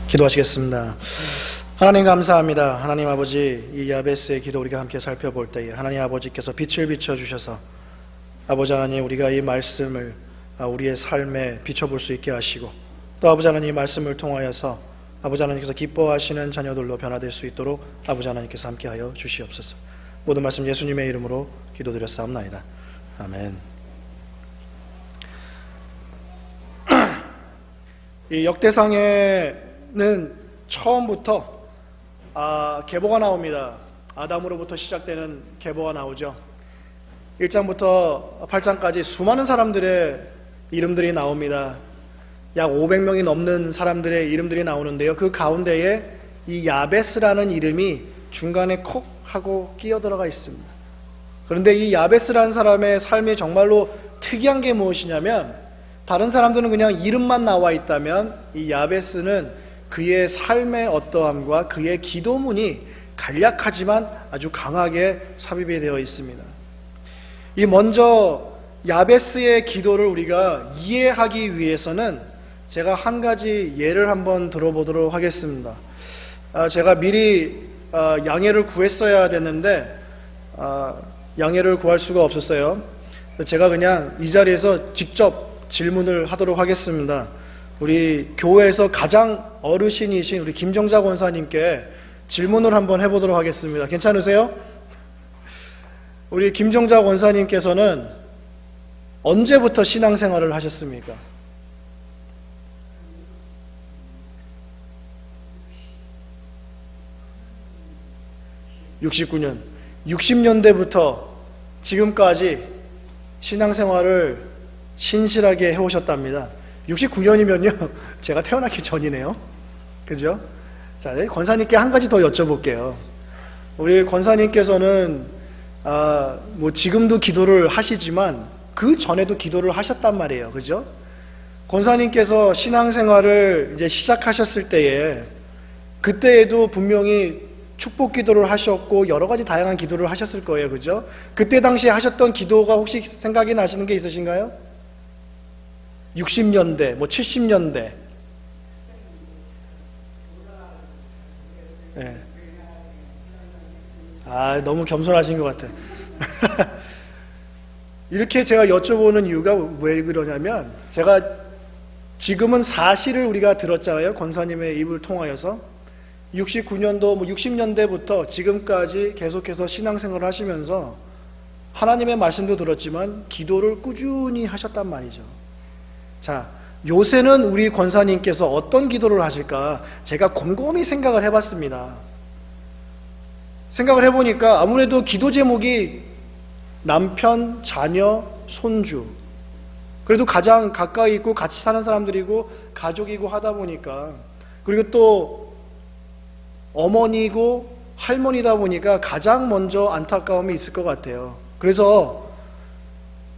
기도하시겠습니다. 하나님 감사합니다. 하나님 아버지, 이 야베스의 기도 우리가 함께 살펴볼 때에 하나님 아버지께서 빛을 비춰주셔서 아버지 하나님 우리가 이 말씀을 우리의 삶에 비춰볼 수 있게 하시고, 또 아버지 하나님 이 말씀을 통하여서 아버지 하나님께서 기뻐하시는 자녀들로 변화될 수 있도록 아버지 하나님께서 함께하여 주시옵소서. 모든 말씀 예수님의 이름으로 기도드렸사옵나이다. 아멘. 이 역대상에는 처음부터 계보가 나옵니다. 아담으로부터 시작되는 계보가 나오죠. 1장부터 8장까지 수많은 사람들의 이름들이 나옵니다. 약 500명이 넘는 사람들의 이름들이 나오는데요, 그 가운데에 이 야베스라는 이름이 중간에 콕 하고 끼어 들어가 있습니다. 그런데 이 야베스라는 사람의 삶이 정말로 특이한 게 무엇이냐면, 다른 사람들은 그냥 이름만 나와 있다면 이 야베스는 그의 삶의 어떠함과 그의 기도문이 간략하지만 아주 강하게 삽입이 되어 있습니다. 이 먼저 야베스의 기도를 우리가 이해하기 위해서는 제가 한 가지 예를 한번 들어보도록 하겠습니다. 제가 미리 양해를 구했어야 됐는데 양해를 구할 수가 없었어요. 제가 그냥 이 자리에서 직접 질문을 하도록 하겠습니다. 우리 교회에서 가장 어르신이신 우리 김정자 권사님께 질문을 한번 해보도록 하겠습니다. 괜찮으세요? 우리 김정자 권사님께서는 언제부터 신앙생활을 하셨습니까? 69년, 60년대부터 지금까지 신앙생활을 신실하게 해오셨답니다. 69년이면요 제가 태어나기 전이네요. 그죠? 자, 권사님께 한 가지 더 여쭤볼게요. 우리 권사님께서는 지금도 기도를 하시지만 그 전에도 기도를 하셨단 말이에요. 그죠? 권사님께서 신앙생활을 이제 시작하셨을 때에, 그때에도 분명히 축복 기도를 하셨고 여러 가지 다양한 기도를 하셨을 거예요. 그죠? 그때 당시에 하셨던 기도가 혹시 생각이 나시는 게 있으신가요? 60년대, 70년대. 네. 너무 겸손하신 것 같아. 이렇게 제가 여쭤보는 이유가 왜 그러냐면, 제가 지금은 사실을 우리가 들었잖아요. 권사님의 입을 통하여서 69년도 60년대부터 지금까지 계속해서 신앙생활을 하시면서 하나님의 말씀도 들었지만 기도를 꾸준히 하셨단 말이죠. 자, 요새는 우리 권사님께서 어떤 기도를 하실까 제가 곰곰이 생각을 해봤습니다. 생각을 해보니까 아무래도 기도 제목이 남편, 자녀, 손주, 그래도 가장 가까이 있고 같이 사는 사람들이고 가족이고 하다 보니까, 그리고 또 어머니고 할머니다 보니까 가장 먼저 안타까움이 있을 것 같아요. 그래서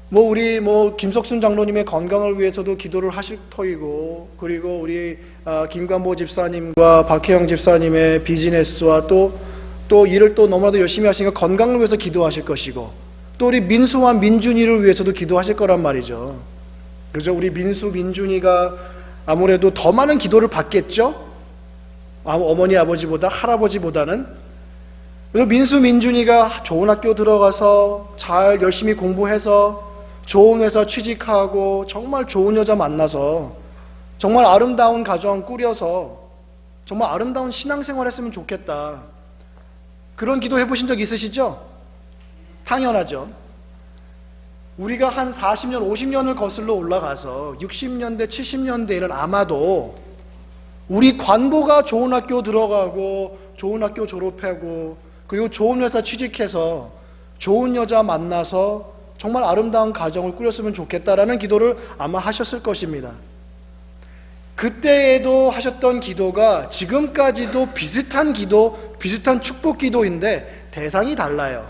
우리 김석순 장로님의 건강을 위해서도 기도를 하실 터이고, 그리고 우리 김관보 집사님과 박혜영 집사님의 비즈니스와 또 일을 또 너무나도 열심히 하시니까 건강을 위해서 기도하실 것이고, 또 우리 민수와 민준이를 위해서도 기도하실 거란 말이죠. 그죠? 우리 민수, 민준이가 아무래도 더 많은 기도를 받겠죠? 어머니, 아버지보다, 할아버지보다는. 그래서 민수, 민준이가 좋은 학교 들어가서 잘 열심히 공부해서 좋은 회사 취직하고 정말 좋은 여자 만나서 정말 아름다운 가정 꾸려서 정말 아름다운 신앙생활 했으면 좋겠다. 그런 기도 해보신 적 있으시죠? 당연하죠. 우리가 한 40년, 50년을 거슬러 올라가서 60년대, 70년대에는 아마도 우리 관보가 좋은 학교 들어가고 좋은 학교 졸업하고 그리고 좋은 회사 취직해서 좋은 여자 만나서 정말 아름다운 가정을 꾸렸으면 좋겠다라는 기도를 아마 하셨을 것입니다. 그때에도 하셨던 기도가 지금까지도 비슷한 기도, 비슷한 축복 기도인데 대상이 달라요.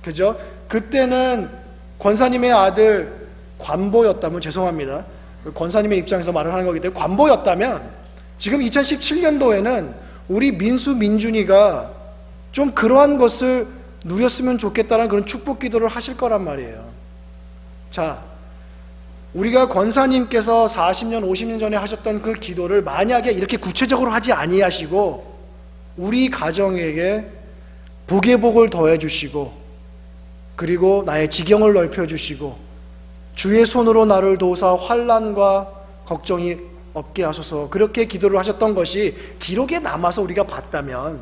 그죠? 그때는 권사님의 아들 관보였다면, 죄송합니다, 권사님의 입장에서 말을 하는 거기 때문에 관보였다면, 지금 2017년도에는 우리 민수, 민준이가 좀 그러한 것을 누렸으면 좋겠다는 그런 축복 기도를 하실 거란 말이에요. 자, 우리가 권사님께서 40년, 50년 전에 하셨던 그 기도를 만약에 이렇게 구체적으로 하지 아니하시고 우리 가정에게 복의 복을 더해 주시고 그리고 나의 지경을 넓혀 주시고 주의 손으로 나를 도우사 환난과 걱정이 없게 하소서, 그렇게 기도를 하셨던 것이 기록에 남아서 우리가 봤다면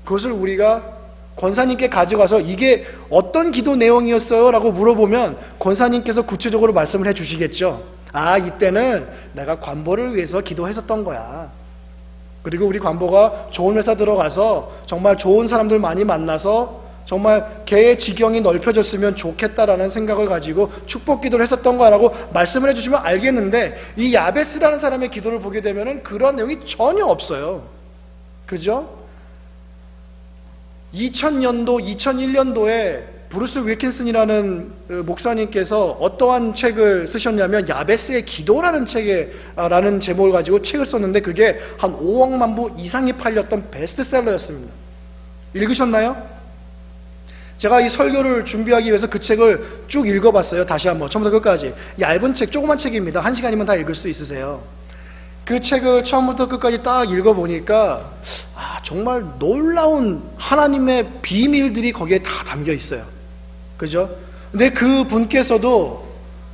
그것을 우리가 권사님께 가져가서 이게 어떤 기도 내용이었어요? 라고 물어보면 권사님께서 구체적으로 말씀을 해 주시겠죠. 아, 이때는 내가 관보를 위해서 기도했었던 거야. 그리고 우리 관보가 좋은 회사 들어가서 정말 좋은 사람들 많이 만나서 정말 걔의 지경이 넓혀졌으면 좋겠다라는 생각을 가지고 축복 기도를 했었던 거라고 말씀을 해주시면 알겠는데, 이 야베스라는 사람의 기도를 보게 되면 그런 내용이 전혀 없어요. 그죠? 2000년도, 2001년도에 브루스 윌킨슨이라는 목사님께서 어떠한 책을 쓰셨냐면 야베스의 기도라는 라는 제목을 가지고 책을 썼는데 그게 한 5억만 부 이상이 팔렸던 베스트셀러였습니다. 읽으셨나요? 제가 이 설교를 준비하기 위해서 그 책을 쭉 읽어봤어요. 다시 한번 처음부터 끝까지. 얇은 책, 조그만 책입니다. 1시간이면 다 읽을 수 있으세요. 그 책을 처음부터 끝까지 딱 읽어보니까 정말 놀라운 하나님의 비밀들이 거기에 다 담겨 있어요. 그죠? 근데 그 분께서도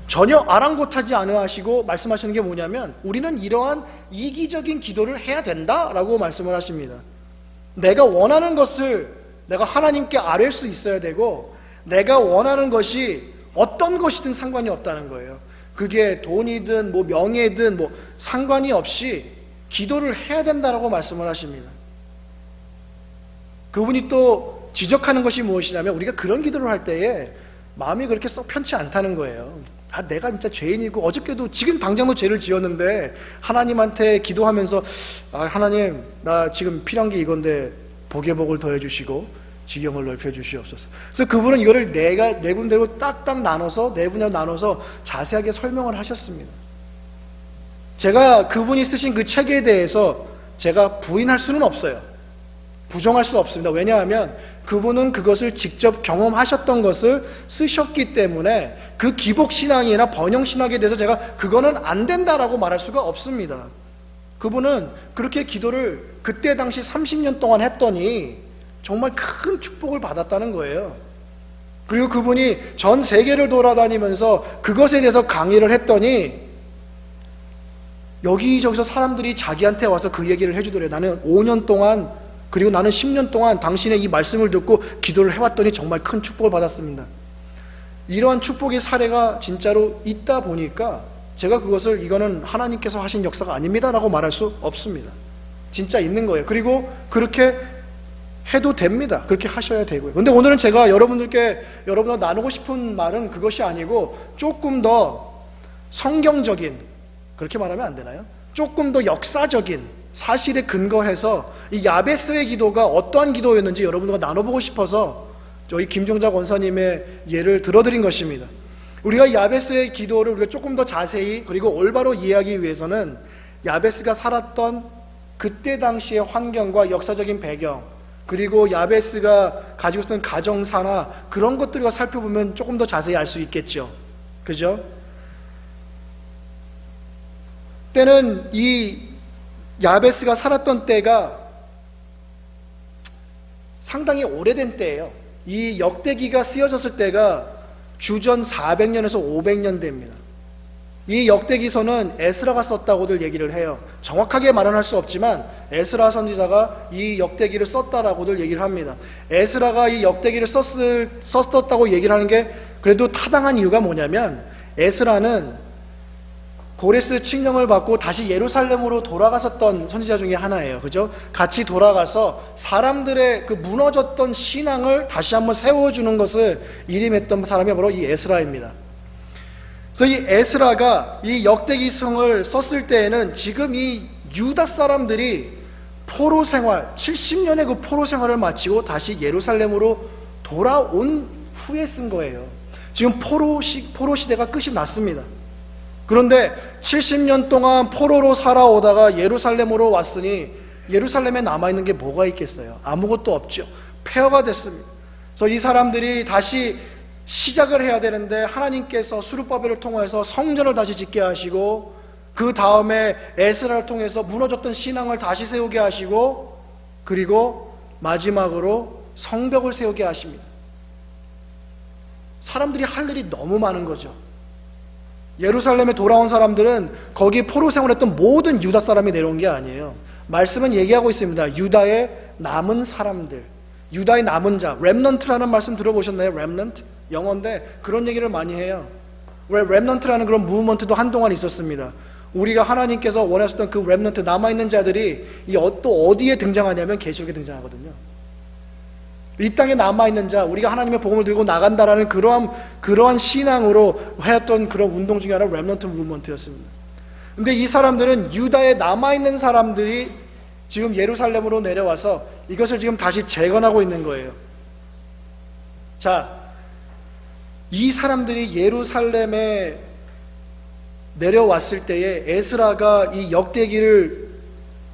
전혀 아랑곳하지 않으시고 말씀하시는 게 뭐냐면 우리는 이러한 이기적인 기도를 해야 된다라고 말씀을 하십니다. 내가 원하는 것을 내가 하나님께 아뢰을 수 있어야 되고 내가 원하는 것이 어떤 것이든 상관이 없다는 거예요. 그게 돈이든 뭐 명예든 뭐 상관이 없이 기도를 해야 된다라고 말씀을 하십니다. 그분이 또 지적하는 것이 무엇이냐면 우리가 그런 기도를 할 때에 마음이 그렇게 썩 편치 않다는 거예요. 내가 진짜 죄인이고 어저께도 지금 당장도 죄를 지었는데 하나님한테 기도하면서 하나님 나 지금 필요한 게 이건데 복의 복을 더해 주시고 지경을 넓혀 주시옵소서. 그래서 그분은 이거를 네 군데로 딱딱 나눠서 네 분야로 나눠서 자세하게 설명을 하셨습니다. 제가 그분이 쓰신 그 책에 대해서 제가 부인할 수는 없어요. 부정할 수 없습니다. 왜냐하면 그분은 그것을 직접 경험하셨던 것을 쓰셨기 때문에 그 기복신앙이나 번영신학에 대해서 제가 그거는 안 된다라고 말할 수가 없습니다. 그분은 그렇게 기도를 그때 당시 30년 동안 했더니 정말 큰 축복을 받았다는 거예요. 그리고 그분이 전 세계를 돌아다니면서 그것에 대해서 강의를 했더니 여기저기서 사람들이 자기한테 와서 그 얘기를 해주더래요. 나는 5년 동안 그리고 나는 10년 동안 당신의 이 말씀을 듣고 기도를 해왔더니 정말 큰 축복을 받았습니다. 이러한 축복의 사례가 진짜로 있다 보니까 제가 그것을 이거는 하나님께서 하신 역사가 아닙니다 라고 말할 수 없습니다. 진짜 있는 거예요. 그리고 그렇게 해도 됩니다. 그렇게 하셔야 되고요. 근데 오늘은 제가 여러분과 나누고 싶은 말은 그것이 아니고 조금 더 성경적인, 그렇게 말하면 안 되나요? 조금 더 역사적인 사실에 근거해서 이 야베스의 기도가 어떠한 기도였는지 여러분과 나눠보고 싶어서 저희 김종자 권사님의 예를 들어드린 것입니다. 우리가 야베스의 기도를 우리가 조금 더 자세히 그리고 올바로 이해하기 위해서는 야베스가 살았던 그때 당시의 환경과 역사적인 배경, 그리고 야베스가 가지고 있었던 가정사나 그런 것들을 살펴보면 조금 더 자세히 알 수 있겠죠. 그죠? 때는 이 야베스가 살았던 때가 상당히 오래된 때예요. 이 역대기가 쓰여졌을 때가 주전 400년에서 500년 대입니다. 이 역대기서는 에스라가 썼다고들 얘기를 해요. 정확하게 말은 할 수 없지만 에스라 선지자가 이 역대기를 썼다라고들 얘기를 합니다. 에스라가 이 역대기를 썼다고 얘기를 하는 게 그래도 타당한 이유가 뭐냐면 에스라는 고레스 칙령을 받고 다시 예루살렘으로 돌아갔었던 선지자 중에 하나예요. 그죠? 같이 돌아가서 사람들의 그 무너졌던 신앙을 다시 한번 세워주는 것을 일임했던 사람이 바로 이 에스라입니다. 그래서 이 에스라가 이 역대기성을 썼을 때에는 지금 이 유다 사람들이 포로 생활, 70년의 그 포로 생활을 마치고 다시 예루살렘으로 돌아온 후에 쓴 거예요. 지금 포로 시대가 끝이 났습니다. 그런데 70년 동안 포로로 살아오다가 예루살렘으로 왔으니 예루살렘에 남아있는 게 뭐가 있겠어요? 아무것도 없죠. 폐허가 됐습니다. 그래서 이 사람들이 다시 시작을 해야 되는데 하나님께서 스룹바벨을 통해서 성전을 다시 짓게 하시고 그 다음에 에스라를 통해서 무너졌던 신앙을 다시 세우게 하시고 그리고 마지막으로 성벽을 세우게 하십니다. 사람들이 할 일이 너무 많은 거죠. 예루살렘에 돌아온 사람들은 거기 포로 생활했던 모든 유다 사람이 내려온 게 아니에요. 말씀은 얘기하고 있습니다. 유다의 남은 사람들, 유다의 남은 자, 렘넌트라는 말씀 들어보셨나요? 렘넌트? 영어인데 그런 얘기를 많이 해요. 왜 렘넌트라는 그런 무브먼트도 한동안 있었습니다. 우리가 하나님께서 원하셨던 그 렘넌트, 남아있는 자들이 또 어디에 등장하냐면 계시록에 등장하거든요. 이 땅에 남아있는 자, 우리가 하나님의 복음을 들고 나간다라는 그러한 신앙으로 해왔던 그런 운동 중에 하나가 렘넌트 무브먼트였습니다. 근데 이 사람들은 유다에 남아있는 사람들이 지금 예루살렘으로 내려와서 이것을 지금 다시 재건하고 있는 거예요. 자, 이 사람들이 예루살렘에 내려왔을 때에 에스라가 이 역대기를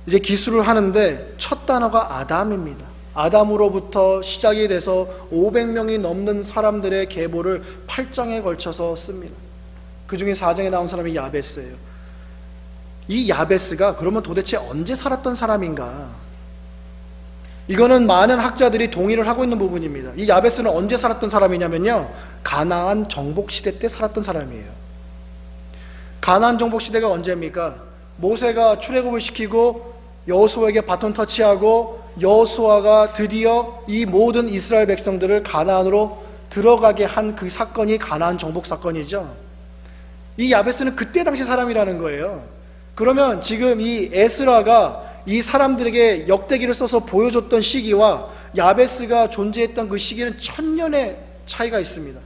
이제 기술을 하는데 첫 단어가 아담입니다. 아담으로부터 시작이 돼서 500명이 넘는 사람들의 계보를 8장에 걸쳐서 씁니다. 그 중에 4장에 나온 사람이 야베스예요. 이 야베스가 그러면 도대체 언제 살았던 사람인가? 이거는 많은 학자들이 동의를 하고 있는 부분입니다. 이 야베스는 언제 살았던 사람이냐면요, 가나안 정복시대 때 살았던 사람이에요. 가나안 정복시대가 언제입니까? 모세가 출애굽을 시키고 여호수아에게 바톤 터치하고 여호수아가 드디어 이 모든 이스라엘 백성들을 가나안으로 들어가게 한 그 사건이 가나안 정복 사건이죠. 이 야베스는 그때 당시 사람이라는 거예요. 그러면 지금 이 에스라가 이 사람들에게 역대기를 써서 보여줬던 시기와 야베스가 존재했던 그 시기는 1000년의 차이가 있습니다.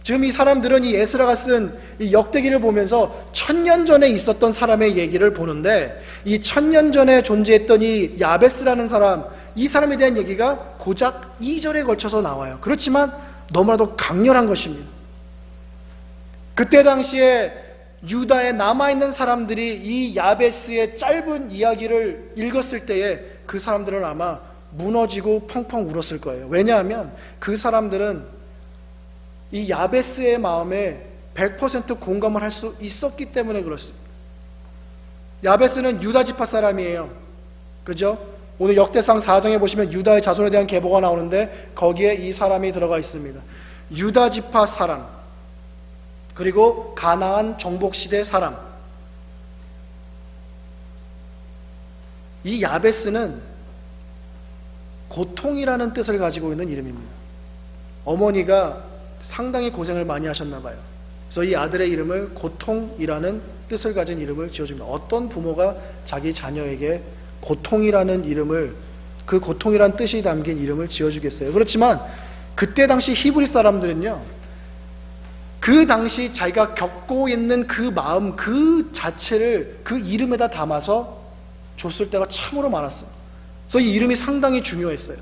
지금 이 사람들은 이 에스라가 쓴 이 역대기를 보면서 1000년 전에 있었던 사람의 얘기를 보는데, 이 1000년 전에 존재했던 이 야베스라는 사람, 이 사람에 대한 얘기가 고작 2절에 걸쳐서 나와요. 그렇지만 너무나도 강렬한 것입니다. 그때 당시에 유다에 남아있는 사람들이 이 야베스의 짧은 이야기를 읽었을 때에 그 사람들은 아마 무너지고 펑펑 울었을 거예요. 왜냐하면 그 사람들은 이 야베스의 마음에 100% 공감을 할 수 있었기 때문에 그렇습니다. 야베스는 유다 지파 사람이에요. 그죠? 오늘 역대상 4장에 보시면 유다의 자손에 대한 계보가 나오는데 거기에 이 사람이 들어가 있습니다. 유다 지파 사람, 그리고 가나안 정복시대 사람. 이 야베스는 고통이라는 뜻을 가지고 있는 이름입니다. 어머니가 상당히 고생을 많이 하셨나 봐요. 그래서 이 아들의 이름을 고통이라는 뜻을 가진 이름을 지어줍니다. 어떤 부모가 자기 자녀에게 고통이라는 이름을, 그 고통이라는 뜻이 담긴 이름을 지어주겠어요? 그렇지만 그때 당시 히브리 사람들은요, 그 당시 자기가 겪고 있는 그 마음 그 자체를 그 이름에다 담아서 줬을 때가 참으로 많았어요. 그래서 이 이름이 상당히 중요했어요.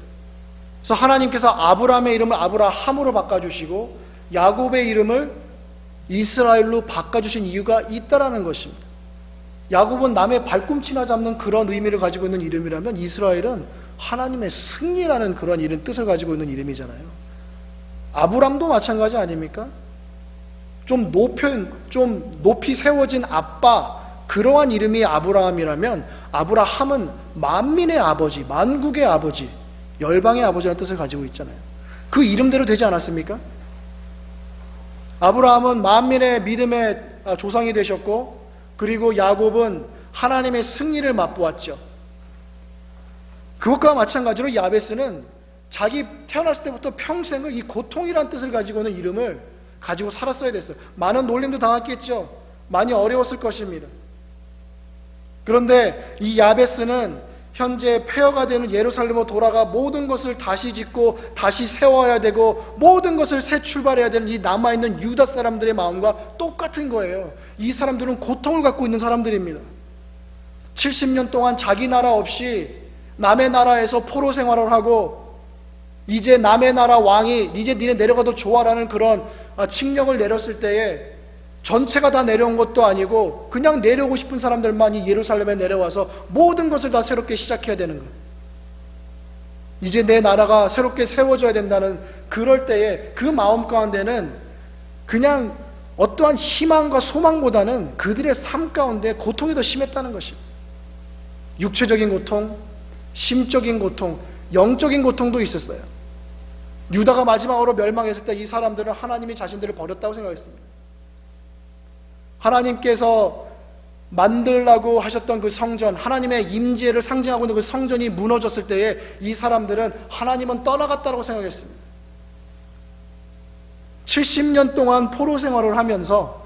그래서 하나님께서 아브라함의 이름을 아브라함으로 바꿔주시고 야곱의 이름을 이스라엘로 바꿔주신 이유가 있다라는 것입니다. 야곱은 남의 발꿈치나 잡는 그런 의미를 가지고 있는 이름이라면 이스라엘은 하나님의 승리라는 그런 이름 뜻을 가지고 있는 이름이잖아요. 아브람도 마찬가지 아닙니까? 좀 높이 세워진 아빠, 그러한 이름이 아브라함이라면 아브라함은 만민의 아버지, 만국의 아버지, 열방의 아버지라는 뜻을 가지고 있잖아요. 그 이름대로 되지 않았습니까? 아브라함은 만민의 믿음의 조상이 되셨고, 그리고 야곱은 하나님의 승리를 맛보았죠. 그것과 마찬가지로 야베스는 자기 태어났을 때부터 평생을 이 고통이라는 뜻을 가지고 있는 이름을 가지고 살았어야 됐어요. 많은 놀림도 당했겠죠. 많이 어려웠을 것입니다. 그런데 이 야베스는 현재 폐허가 되는 예루살렘으로 돌아가 모든 것을 다시 짓고 다시 세워야 되고 모든 것을 새 출발해야 되는 이 남아있는 유다 사람들의 마음과 똑같은 거예요. 이 사람들은 고통을 갖고 있는 사람들입니다. 70년 동안 자기 나라 없이 남의 나라에서 포로 생활을 하고 이제 남의 나라 왕이 이제 니네 내려가도 좋아라는 그런 칙령을 내렸을 때에 전체가 다 내려온 것도 아니고 그냥 내려오고 싶은 사람들만이 예루살렘에 내려와서 모든 것을 다 새롭게 시작해야 되는 거예요. 이제 내 나라가 새롭게 세워져야 된다는 그럴 때에 그 마음 가운데는 그냥 어떠한 희망과 소망보다는 그들의 삶 가운데 고통이 더 심했다는 것입니다. 육체적인 고통, 심적인 고통, 영적인 고통도 있었어요. 유다가 마지막으로 멸망했을 때 이 사람들은 하나님이 자신들을 버렸다고 생각했습니다. 하나님께서 만들라고 하셨던 그 성전, 하나님의 임재를 상징하고 있는 그 성전이 무너졌을 때에 이 사람들은 하나님은 떠나갔다고 생각했습니다. 70년 동안 포로 생활을 하면서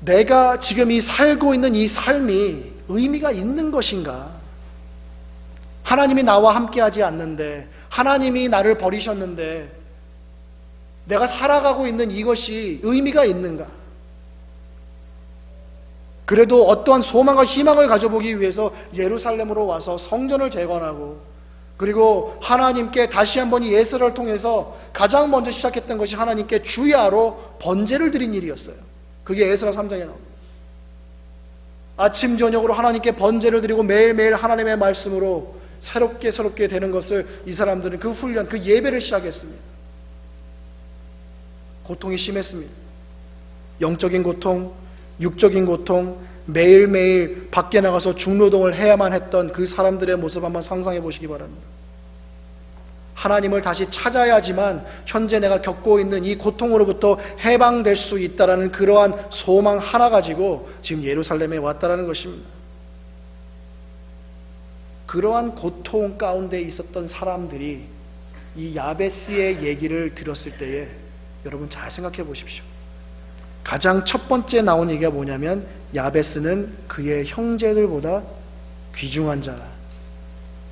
내가 지금 이 살고 있는 이 삶이 의미가 있는 것인가? 하나님이 나와 함께하지 않는데, 하나님이 나를 버리셨는데 내가 살아가고 있는 이것이 의미가 있는가? 그래도 어떠한 소망과 희망을 가져보기 위해서 예루살렘으로 와서 성전을 재건하고, 그리고 하나님께 다시 한번 이 에스라를 통해서 가장 먼저 시작했던 것이 하나님께 주야로 번제를 드린 일이었어요. 그게 에스라 3장에 나옵니다. 아침 저녁으로 하나님께 번제를 드리고 매일매일 하나님의 말씀으로 새롭게 되는 것을 이 사람들은 그 훈련, 그 예배를 시작했습니다. 고통이 심했습니다. 영적인 고통, 육적인 고통, 매일매일 밖에 나가서 중노동을 해야만 했던 그 사람들의 모습 한번 상상해 보시기 바랍니다. 하나님을 다시 찾아야지만 현재 내가 겪고 있는 이 고통으로부터 해방될 수 있다라는 그러한 소망 하나 가지고 지금 예루살렘에 왔다라는 것입니다. 그러한 고통 가운데 있었던 사람들이 이 야베스의 얘기를 들었을 때에 여러분 잘 생각해 보십시오. 가장 첫 번째 나온 얘기가 뭐냐면 야베스는 그의 형제들보다 귀중한 자라.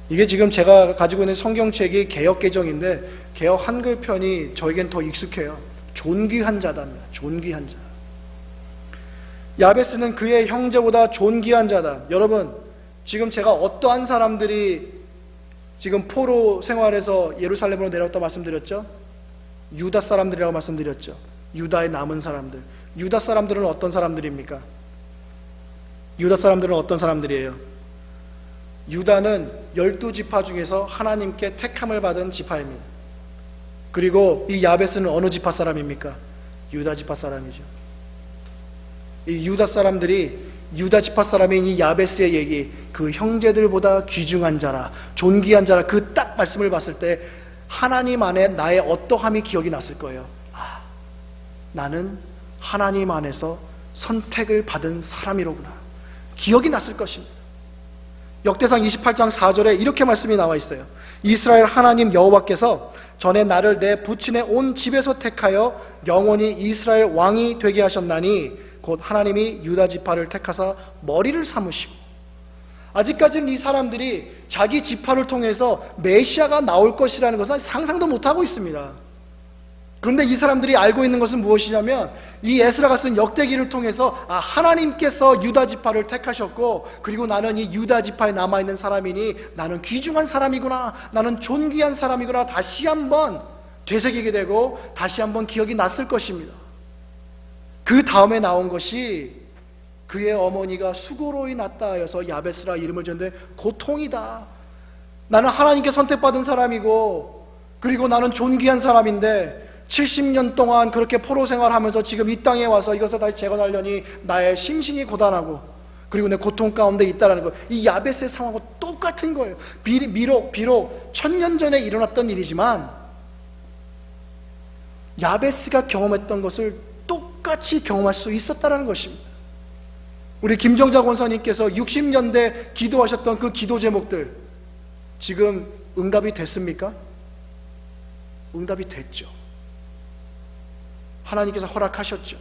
이게 지금 제가 가지고 있는 성경책이 개역개정인데 개역 한글편이 저에겐 더 익숙해요. 존귀한 자답니다. 존귀한 자. 야베스는 그의 형제보다 존귀한 자다. 여러분, 지금 제가 어떠한 사람들이 지금 포로 생활에서 예루살렘으로 내려왔다고 말씀드렸죠? 유다 사람들이라고 말씀드렸죠. 유다의 남은 사람들. 유다 사람들은 어떤 사람들입니까? 유다 사람들은 어떤 사람들이에요? 유다는 12지파 중에서 하나님께 택함을 받은 지파입니다. 그리고 이 야베스는 어느 지파 사람입니까? 유다 지파 사람이죠. 이 유다 사람들이 유다 지파 사람인 이 야베스의 얘기, 그 형제들보다 귀중한 자라, 존귀한 자라, 그 딱 말씀을 봤을 때 하나님 안에 나의 어떠함이 기억이 났을 거예요. 아, 나는 하나님 안에서 선택을 받은 사람이로구나. 기억이 났을 것입니다. 역대상 28장 4절에 이렇게 말씀이 나와 있어요. 이스라엘 하나님 여호와께서 전에 나를 내 부친의 온 집에서 택하여 영원히 이스라엘 왕이 되게 하셨나니 곧 하나님이 유다 지파를 택하사 머리를 삼으시고. 아직까지는 이 사람들이 자기 지파를 통해서 메시아가 나올 것이라는 것은 상상도 못하고 있습니다. 그런데 이 사람들이 알고 있는 것은 무엇이냐면 이 에스라가 쓴 역대기를 통해서 하나님께서 유다 지파를 택하셨고, 그리고 나는 이 유다 지파에 남아있는 사람이니 나는 귀중한 사람이구나, 나는 존귀한 사람이구나, 다시 한번 되새기게 되고 다시 한번 기억이 났을 것입니다. 그 다음에 나온 것이 그의 어머니가 수고로이 낳다 하여서 야베스라 이름을 지었는데 고통이다. 나는 하나님께 선택받은 사람이고, 그리고 나는 존귀한 사람인데 70년 동안 그렇게 포로 생활하면서 지금 이 땅에 와서 이것을 다시 재건하려니 나의 심신이 고단하고, 그리고 내 고통 가운데 있다라는 것. 이 야베스의 상황하고 똑같은 거예요. 비록 1000년 전에 일어났던 일이지만 야베스가 경험했던 것을 똑같이 경험할 수 있었다는 것입니다. 우리 김정자 권사님께서 60년대 기도하셨던 그 기도 제목들 지금 응답이 됐습니까? 응답이 됐죠. 하나님께서 허락하셨죠.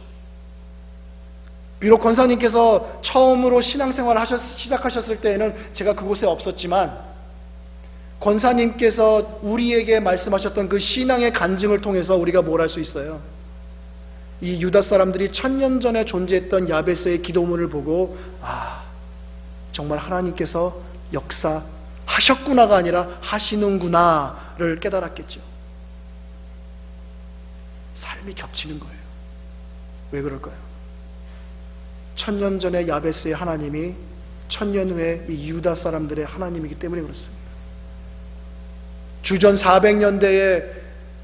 비록 권사님께서 처음으로 신앙생활을 시작하셨을 때에는 제가 그곳에 없었지만 권사님께서 우리에게 말씀하셨던 그 신앙의 간증을 통해서 우리가 뭘 할 수 있어요? 이 유다 사람들이 1000년 전에 존재했던 야베스의 기도문을 보고 정말 하나님께서 역사하셨구나가 아니라 하시는구나를 깨달았겠죠. 삶이 겹치는 거예요. 왜 그럴까요? 1000년 전에 야베스의 하나님이 1000년 후에 이 유다 사람들의 하나님이기 때문에 그렇습니다. 주전 400년대에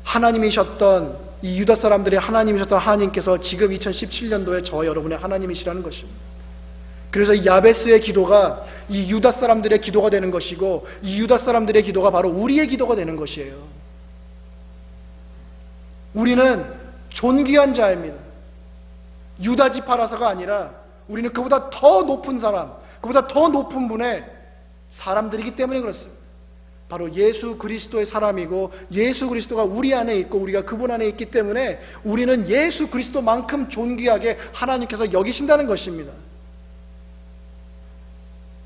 하나님이셨던 이 유다 사람들의 하나님이셨던 하나님께서 지금 2017년도에 저와 여러분의 하나님이시라는 것입니다. 그래서 이 야베스의 기도가 이 유다 사람들의 기도가 되는 것이고, 이 유다 사람들의 기도가 바로 우리의 기도가 되는 것이에요. 우리는 존귀한 자입니다. 유다 지파라서가 아니라 우리는 그보다 더 높은 사람, 그보다 더 높은 분의 사람들이기 때문에 그렇습니다. 바로 예수 그리스도의 사람이고, 예수 그리스도가 우리 안에 있고 우리가 그분 안에 있기 때문에 우리는 예수 그리스도만큼 존귀하게 하나님께서 여기신다는 것입니다.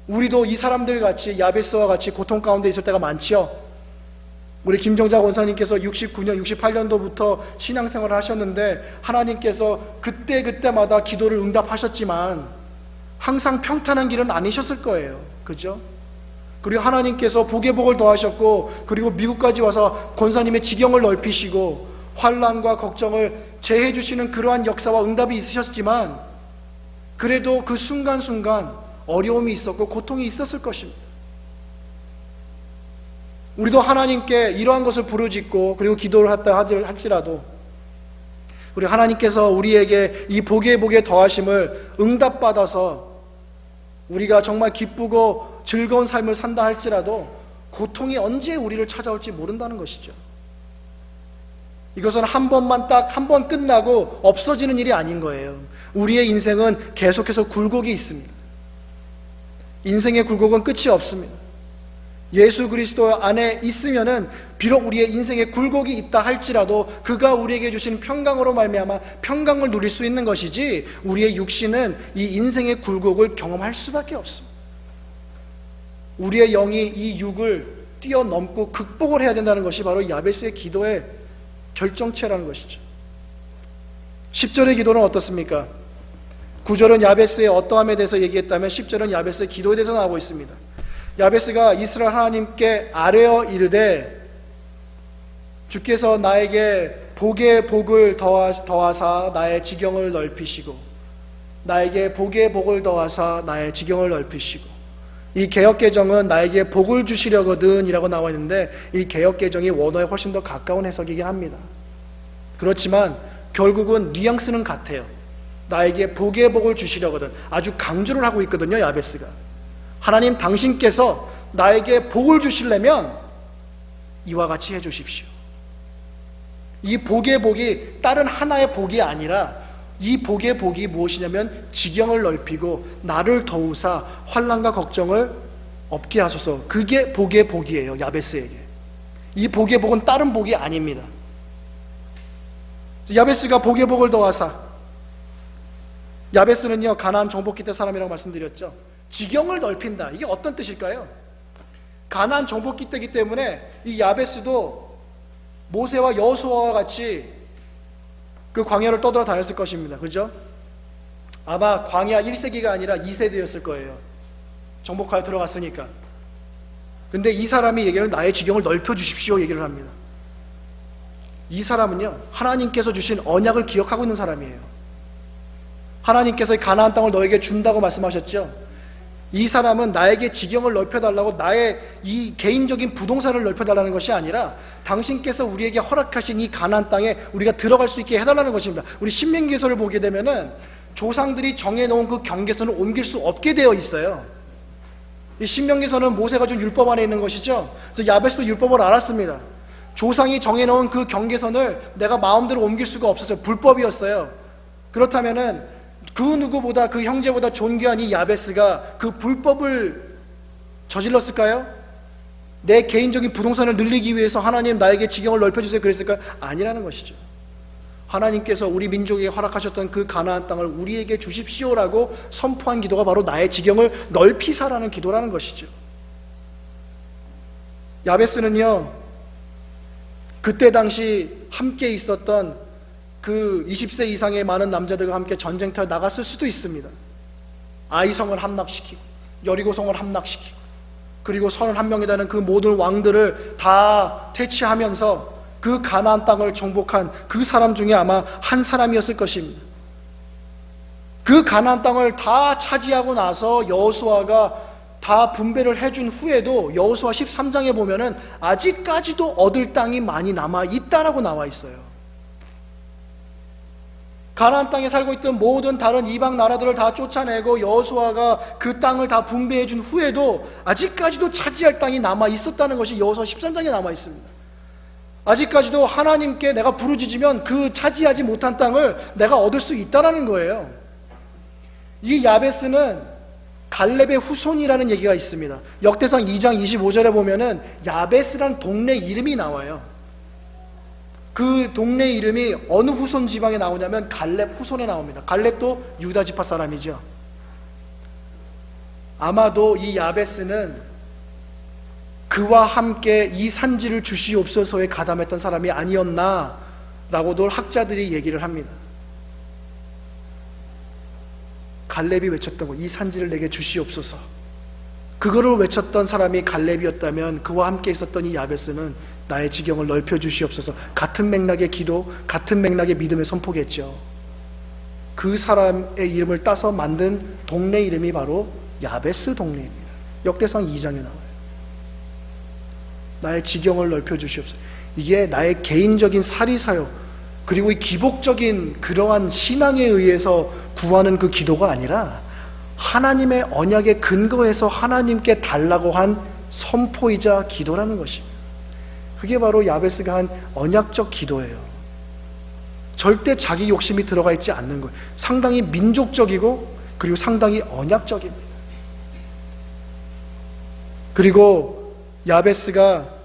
우리도 이 사람들 같이, 야베스와 같이 고통 가운데 있을 때가 많지요. 우리 김정자 권사님께서 69년, 68년도부터 신앙생활을 하셨는데 하나님께서 그때마다 기도를 응답하셨지만 항상 평탄한 길은 아니셨을 거예요. 그죠? 그리고 하나님께서 복에 복을 더하셨고, 그리고 미국까지 와서 권사님의 지경을 넓히시고 환난과 걱정을 제해 주시는 그러한 역사와 응답이 있으셨지만, 그래도 그 순간순간 어려움이 있었고 고통이 있었을 것입니다. 우리도 하나님께 이러한 것을 부르짖고 그리고 기도를 했다 할지라도, 우리 하나님께서 우리에게 이 복에 복에 더하심을 응답받아서 우리가 정말 기쁘고 즐거운 삶을 산다 할지라도 고통이 언제 우리를 찾아올지 모른다는 것이죠. 이것은 한 번만 딱 한 번 끝나고 없어지는 일이 아닌 거예요. 우리의 인생은 계속해서 굴곡이 있습니다. 인생의 굴곡은 끝이 없습니다. 예수 그리스도 안에 있으면은 비록 우리의 인생에 굴곡이 있다 할지라도 그가 우리에게 주신 평강으로 말미암아 평강을 누릴 수 있는 것이지, 우리의 육신은 이 인생의 굴곡을 경험할 수밖에 없습니다. 우리의 영이 이 육을 뛰어넘고 극복을 해야 된다는 것이 바로 야베스의 기도의 결정체라는 것이죠. 10절의 기도는 어떻습니까? 9절은 야베스의 어떠함에 대해서 얘기했다면 10절은 야베스의 기도에 대해서 나오고 있습니다. 야베스가 이스라엘 하나님께 아뢰어 이르되, 주께서 나에게 복에 복을 더하사 나의 지경을 넓히시고, 나에게 복에 복을 더하사 나의 지경을 넓히시고. 이 개역개정은 나에게 복을 주시려거든 이라고 나와 있는데, 이 개역개정이 원어에 훨씬 더 가까운 해석이긴 합니다. 그렇지만 결국은 뉘앙스는 같아요. 나에게 복의 복을 주시려거든. 아주 강조를 하고 있거든요, 야베스가. 하나님 당신께서 나에게 복을 주시려면 이와 같이 해주십시오. 이 복의 복이 다른 하나의 복이 아니라, 이 복의 복이 무엇이냐면 지경을 넓히고 나를 더우사 환난과 걱정을 없게 하소서. 그게 복의 복이에요, 야베스에게. 이 복의 복은 다른 복이 아닙니다. 야베스가 복의 복을 더하사, 야베스는요 가나안 정복기 때 사람이라고 말씀드렸죠. 지경을 넓힌다. 이게 어떤 뜻일까요? 가나안 정복기 때이기 때문에 이 야베스도 모세와 여호수아와 같이 그 광야를 떠돌아 다녔을 것입니다. 그죠? 아마 광야 1세기가 아니라 2세대였을 거예요. 정복하여 들어갔으니까. 근데 이 사람이 얘기하는 나의 지경을 넓혀 주십시오 얘기를 합니다. 이 사람은요 하나님께서 주신 언약을 기억하고 있는 사람이에요. 하나님께서 가나안 땅을 너에게 준다고 말씀하셨죠. 이 사람은 나에게 지경을 넓혀달라고 나의 이 개인적인 부동산을 넓혀달라는 것이 아니라 당신께서 우리에게 허락하신 이 가나안 땅에 우리가 들어갈 수 있게 해달라는 것입니다. 우리 신명기서를 보게 되면은 조상들이 정해놓은 그 경계선을 옮길 수 없게 되어 있어요. 이 신명기서는 모세가 준 율법 안에 있는 것이죠. 그래서 야베스도 율법을 알았습니다. 조상이 정해놓은 그 경계선을 내가 마음대로 옮길 수가 없었어요. 불법이었어요. 그렇다면은 그 누구보다, 그 형제보다 존귀한 이 야베스가 그 불법을 저질렀을까요? 내 개인적인 부동산을 늘리기 위해서 하나님 나에게 지경을 넓혀주세요 그랬을까요? 아니라는 것이죠. 하나님께서 우리 민족에게 허락하셨던 그 가나안 땅을 우리에게 주십시오라고 선포한 기도가 바로 나의 지경을 넓히사라는 기도라는 것이죠. 야베스는요 그때 당시 함께 있었던 그 20세 이상의 많은 남자들과 함께 전쟁터에 나갔을 수도 있습니다. 아이성을 함락시키고 여리고성을 함락시키고 그리고 31명이 되는 그 모든 왕들을 다 퇴치하면서 그 가나안 땅을 정복한 그 사람 중에 아마 한 사람이었을 것입니다. 그 가나안 땅을 다 차지하고 나서 여호수아가 다 분배를 해준 후에도 여호수아 13장에 보면은 아직까지도 얻을 땅이 많이 남아 있다라고 나와 있어요. 가나안 땅에 살고 있던 모든 다른 이방 나라들을 다 쫓아내고 여호수아가 그 땅을 다 분배해 준 후에도 아직까지도 차지할 땅이 남아 있었다는 것이 여호수아 13장에 남아 있습니다. 아직까지도 하나님께 내가 부르짖으면 그 차지하지 못한 땅을 내가 얻을 수 있다라는 거예요. 이 야베스는 갈렙의 후손이라는 얘기가 있습니다. 역대상 2장 25절에 보면은 야베스라는 동네 이름이 나와요. 그 동네 이름이 어느 후손 지방에 나오냐면 갈렙 후손에 나옵니다. 갈렙도 유다 지파 사람이죠. 아마도 이 야베스는 그와 함께 이 산지를 주시옵소서에 가담했던 사람이 아니었나라고도 학자들이 얘기를 합니다. 갈렙이 외쳤던 거, 이 산지를 내게 주시옵소서. 그거를 외쳤던 사람이 갈렙이었다면 그와 함께 있었던 이 야베스는 나의 지경을 넓혀 주시옵소서. 같은 맥락의 기도, 같은 맥락의 믿음의 선포겠죠. 그 사람의 이름을 따서 만든 동네 이름이 바로 야베스 동네입니다. 역대상 2장에 나와요. 나의 지경을 넓혀 주시옵소서. 이게 나의 개인적인 사리사욕, 그리고 이 기복적인 그러한 신앙에 의해서 구하는 그 기도가 아니라 하나님의 언약에 근거해서 하나님께 달라고 한 선포이자 기도라는 것입니다. 그게 바로 야베스가 한 언약적 기도예요. 절대 자기 욕심이 들어가 있지 않는 거예요. 상당히 민족적이고 그리고 상당히 언약적입니다. 그리고 야베스가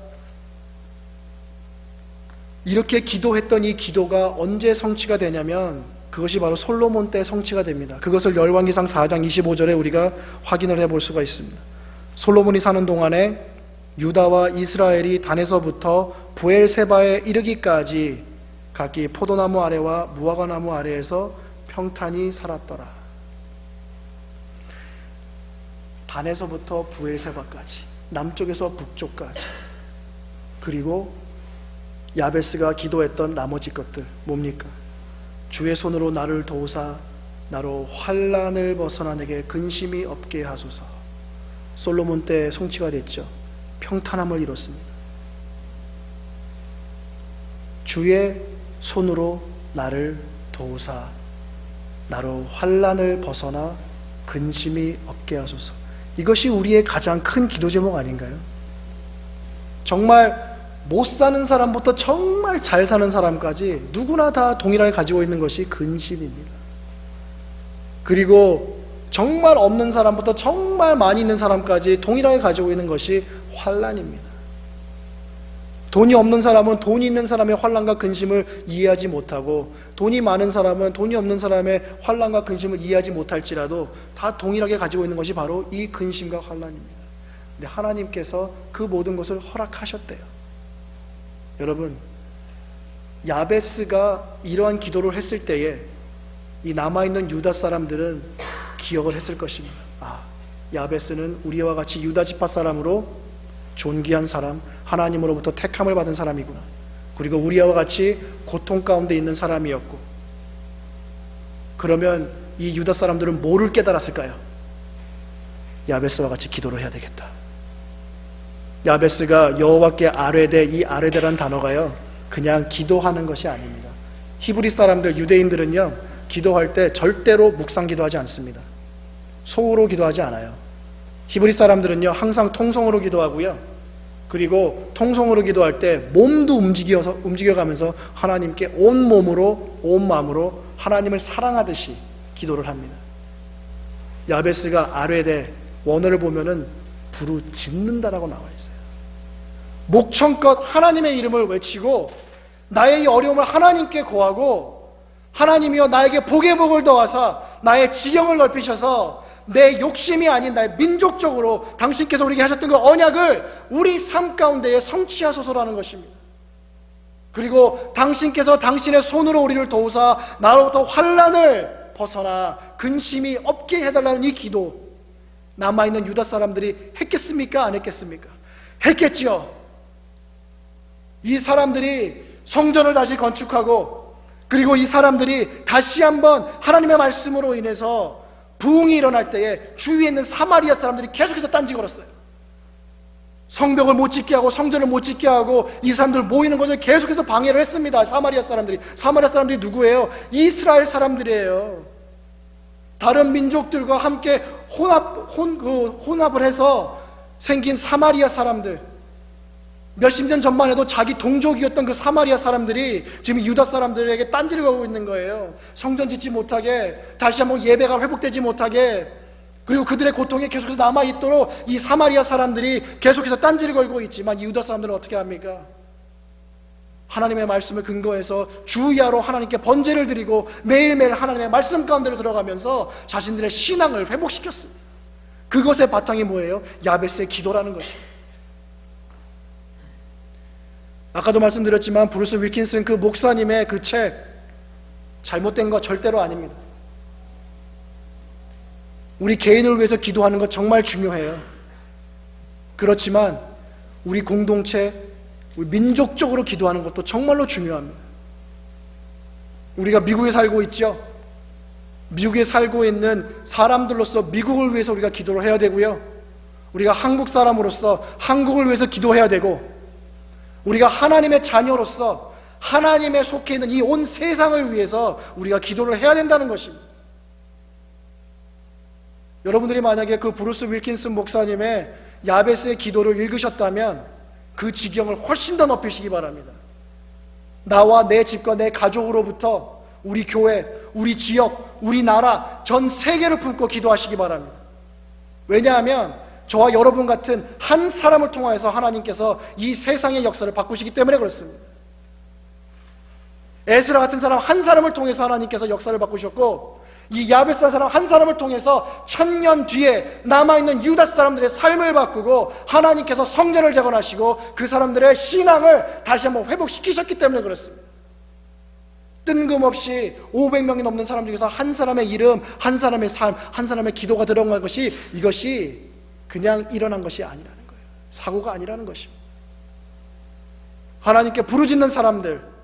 이렇게 기도했던 이 기도가 언제 성취가 되냐면 그것이 바로 솔로몬 때 성취가 됩니다. 그것을 열왕기상 4장 25절에 우리가 확인을 해볼 수가 있습니다. 솔로몬이 사는 동안에 유다와 이스라엘이 단에서부터 브엘세바에 이르기까지 각기 포도나무 아래와 무화과나무 아래에서 평탄히 살았더라. 단에서부터 브엘세바까지, 남쪽에서 북쪽까지, 그리고 야베스가 기도했던 나머지 것들 뭡니까? 주의 손으로 나를 도우사 나로 환난을 벗어나 내게 근심이 없게 하소서. 솔로몬 때 성취가 됐죠. 평탄함을 이뤘습니다. 주의 손으로 나를 도우사 나로 환난을 벗어나 근심이 없게 하소서. 이것이 우리의 가장 큰 기도 제목 아닌가요? 정말 못 사는 사람부터 정말 잘 사는 사람까지 누구나 다 동일하게 가지고 있는 것이 근심입니다. 그리고 정말 없는 사람부터 정말 많이 있는 사람까지 동일하게 가지고 있는 것이 환난입니다. 돈이 없는 사람은 돈이 있는 사람의 환난과 근심을 이해하지 못하고, 돈이 많은 사람은 돈이 없는 사람의 환난과 근심을 이해하지 못할지라도 다 동일하게 가지고 있는 것이 바로 이 근심과 환난입니다. 근데 하나님께서 그 모든 것을 허락하셨대요. 여러분, 야베스가 이러한 기도를 했을 때에 이 남아있는 유다 사람들은 기억을 했을 것입니다. 아, 야베스는 우리와 같이 유다 지파 사람으로 존귀한 사람, 하나님으로부터 택함을 받은 사람이구나. 그리고 우리와 같이 고통 가운데 있는 사람이었고, 그러면 이 유다 사람들은 뭐를 깨달았을까요? 야베스와 같이 기도를 해야 되겠다. 야베스가 여호와께 아뢰되, 이 아뢰되라는 단어가요 그냥 기도하는 것이 아닙니다. 히브리 사람들, 유대인들은요 기도할 때 절대로 묵상 기도하지 않습니다. 소으로 기도하지 않아요. 히브리 사람들은요 항상 통성으로 기도하고요, 그리고 통성으로 기도할 때 몸도 움직여가면서 하나님께 온 몸으로 온 마음으로 하나님을 사랑하듯이 기도를 합니다. 야베스가 아뢰되, 원어를 보면은 부르짖는다라고 나와 있어요. 목청껏 하나님의 이름을 외치고 나의 이 어려움을 하나님께 고하고, 하나님이여 나에게 복의 복을 더하사 나의 지경을 넓히셔서 내 욕심이 아닌 나의 민족적으로 당신께서 우리에게 하셨던 그 언약을 우리 삶 가운데에 성취하소서라는 것입니다. 그리고 당신께서 당신의 손으로 우리를 도우사 나로부터 환난을 벗어나 근심이 없게 해달라는 이 기도, 남아있는 유다 사람들이 했겠습니까? 안 했겠습니까? 했겠지요. 이 사람들이 성전을 다시 건축하고, 그리고 이 사람들이 다시 한번 하나님의 말씀으로 인해서 부흥이 일어날 때에 주위에 있는 사마리아 사람들이 계속해서 딴지 걸었어요. 성벽을 못 짓게 하고 성전을 못 짓게 하고 이 사람들 모이는 것을 계속해서 방해를 했습니다. 사마리아 사람들이 누구예요? 이스라엘 사람들이에요. 다른 민족들과 함께 혼합을 해서 생긴 사마리아 사람들, 몇십 년 전만 해도 자기 동족이었던 그 사마리아 사람들이 지금 유다 사람들에게 딴지를 걸고 있는 거예요. 성전 짓지 못하게, 다시 한번 예배가 회복되지 못하게, 그리고 그들의 고통이 계속해서 남아있도록 이 사마리아 사람들이 계속해서 딴지를 걸고 있지만, 이 유다 사람들은 어떻게 합니까? 하나님의 말씀을 근거해서 주야로 하나님께 번제를 드리고 매일매일 하나님의 말씀 가운데로 들어가면서 자신들의 신앙을 회복시켰습니다. 그것의 바탕이 뭐예요? 야베스의 기도라는 것입니다. 아까도 말씀드렸지만 브루스 윌킨슨 그 목사님의 그 책, 잘못된 거 절대로 아닙니다. 우리 개인을 위해서 기도하는 것 정말 중요해요. 그렇지만 우리 공동체, 우리 민족적으로 기도하는 것도 정말로 중요합니다. 우리가 미국에 살고 있죠. 미국에 살고 있는 사람들로서 미국을 위해서 우리가 기도를 해야 되고요, 우리가 한국 사람으로서 한국을 위해서 기도해야 되고, 우리가 하나님의 자녀로서 하나님의 속해 있는 이 온 세상을 위해서 우리가 기도를 해야 된다는 것입니다. 여러분들이 만약에 그 브루스 윌킨슨 목사님의 야베스의 기도를 읽으셨다면 그 지경을 훨씬 더 높이시기 바랍니다. 나와 내 집과 내 가족으로부터 우리 교회, 우리 지역, 우리 나라, 전 세계를 품고 기도하시기 바랍니다. 왜냐하면 저와 여러분 같은 한 사람을 통하여서 하나님께서 이 세상의 역사를 바꾸시기 때문에 그렇습니다. 에스라 같은 사람 한 사람을 통해서 하나님께서 역사를 바꾸셨고, 이 야베스라는 사람 한 사람을 통해서 1000년 뒤에 남아있는 유다 사람들의 삶을 바꾸고 하나님께서 성전을 재건하시고 그 사람들의 신앙을 다시 한번 회복시키셨기 때문에 그렇습니다. 뜬금없이 500명이 넘는 사람 중에서 한 사람의 이름, 한 사람의 삶, 한 사람의 기도가 들어간 것이, 이것이 그냥 일어난 것이 아니라는 거예요. 사고가 아니라는 것입니다. 하나님께 부르짖는 사람들,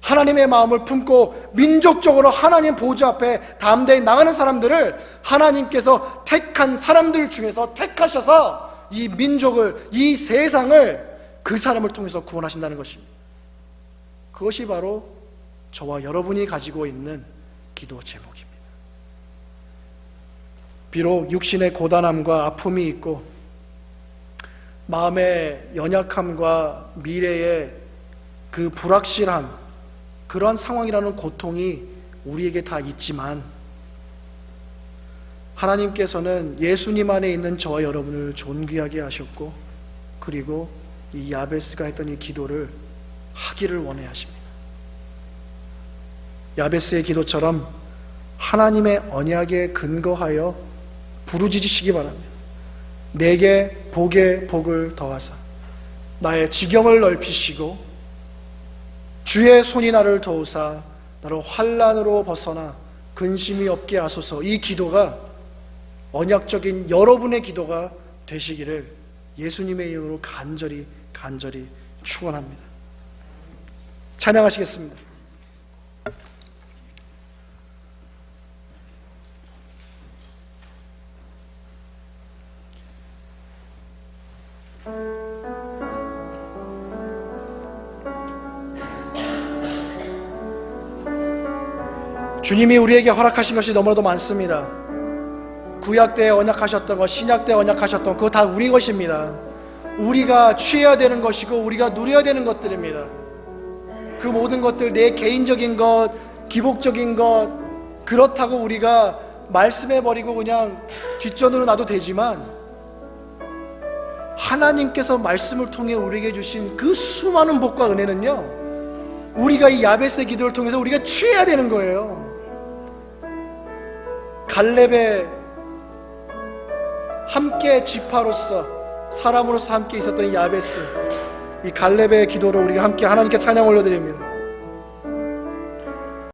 하나님의 마음을 품고 민족적으로 하나님 보좌 앞에 담대히 나가는 사람들을 하나님께서 택한 사람들 중에서 택하셔서 이 민족을, 이 세상을 그 사람을 통해서 구원하신다는 것입니다. 그것이 바로 저와 여러분이 가지고 있는 기도 제목입니다. 비록 육신의 고단함과 아픔이 있고 마음의 연약함과 미래의 그 불확실함, 그러한 상황이라는 고통이 우리에게 다 있지만, 하나님께서는 예수님 안에 있는 저와 여러분을 존귀하게 하셨고, 그리고 이 야베스가 했던 이 기도를 하기를 원해 하십니다. 야베스의 기도처럼 하나님의 언약에 근거하여 부르짖으시기 바랍니다. 내게 복에 복을 더하사 나의 지경을 넓히시고 주의 손이 나를 도우사 나를 환난으로 벗어나 근심이 없게 하소서. 이 기도가 언약적인 여러분의 기도가 되시기를 예수님의 이름으로 간절히 축원합니다. 찬양하시겠습니다. 주님이 우리에게 허락하신 것이 너무나도 많습니다. 구약 때 언약하셨던 것, 신약 때 언약하셨던 것, 그거 다 우리 것입니다. 우리가 취해야 되는 것이고 우리가 누려야 되는 것들입니다. 그 모든 것들, 내 개인적인 것, 기복적인 것, 그렇다고 우리가 말씀해버리고 그냥 뒷전으로 놔도 되지만, 하나님께서 말씀을 통해 우리에게 주신 그 수많은 복과 은혜는요, 우리가 이 야베스의 기도를 통해서 우리가 취해야 되는 거예요. 갈렙의 함께 지파로서, 사람으로서 함께 있었던 이 야베스, 이 갈렙의 기도로 우리가 함께 하나님께 찬양 올려드립니다.